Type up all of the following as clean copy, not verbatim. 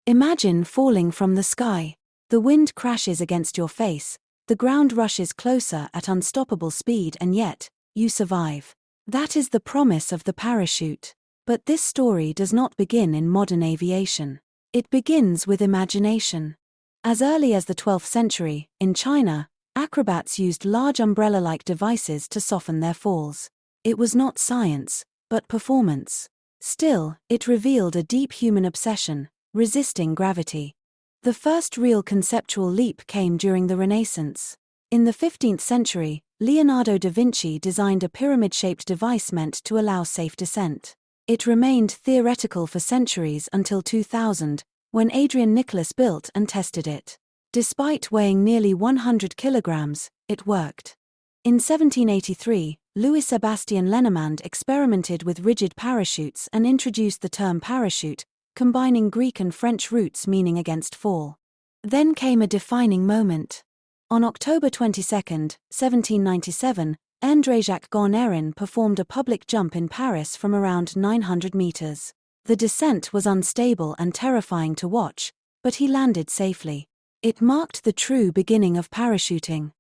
Imagine falling from the sky. The wind crashes against your face, the ground rushes closer at unstoppable speed, and yet, you survive. That is the promise of the parachute. But this story does not begin in modern aviation. It begins with imagination. As early as the 12th century, in China, acrobats used large umbrella-like devices to soften their falls. It was not science, but performance. Still, it revealed a deep human obsession, resisting gravity. The first real conceptual leap came during the Renaissance. In the 15th century, Leonardo da Vinci designed a pyramid-shaped device meant to allow safe descent. It remained theoretical for centuries until 2000, when Adrian Nicholas built and tested it. Despite weighing nearly 100 kilograms, it worked. In 1783, Louis Sebastian Lenormand experimented with rigid parachutes and introduced the term parachute, combining Greek and French roots meaning against fall. Then came a defining moment. On October 22, 1797, André-Jacques Garnerin performed a public jump in Paris from around 900 meters. The descent was unstable and terrifying to watch, but he landed safely. It marked the true beginning of parachuting.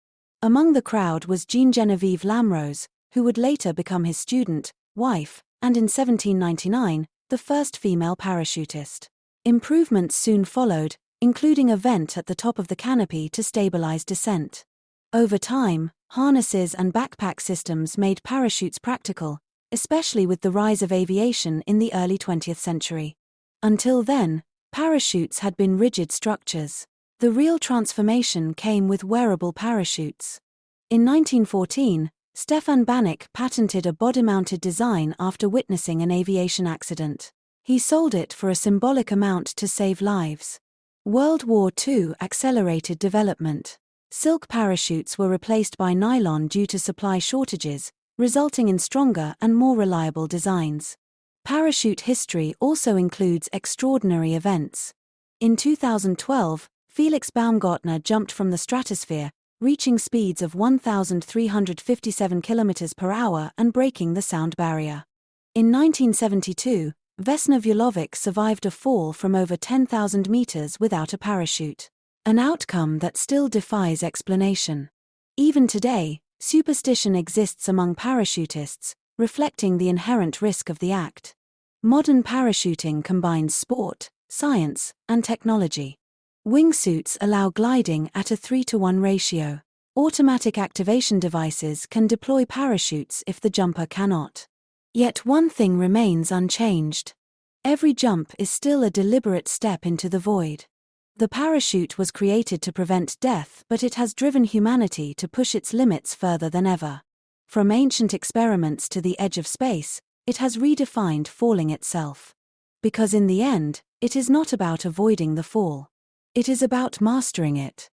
Among the crowd was Jean-Geneviève Lamrose, who would later become his student, wife, and in 1799, the first female parachutist. Improvements soon followed, including a vent at the top of the canopy to stabilize descent. Over time, harnesses and backpack systems made parachutes practical, especially with the rise of aviation in the early 20th century. Until then, parachutes had been rigid structures. The real transformation came with wearable parachutes. In 1914, Stefan Banach patented a body-mounted design after witnessing an aviation accident. He sold it for a symbolic amount to save lives. World War II accelerated development. Silk parachutes were replaced by nylon due to supply shortages, resulting in stronger and more reliable designs. Parachute history also includes extraordinary events. In 2012, Felix Baumgartner jumped from the stratosphere, reaching speeds of 1,357 km per hour and breaking the sound barrier. In 1972, Vesna Vulovic survived a fall from over 10,000 meters without a parachute. An outcome that still defies explanation. Even today, superstition exists among parachutists, reflecting the inherent risk of the act. Modern parachuting combines sport, science, and technology. Wingsuits allow gliding at a 3-to-1 ratio. Automatic activation devices can deploy parachutes if the jumper cannot. Yet one thing remains unchanged. Every jump is still a deliberate step into the void. The parachute was created to prevent death, but it has driven humanity to push its limits further than ever. From ancient experiments to the edge of space, it has redefined falling itself. Because in the end, it is not about avoiding the fall. It is about mastering it.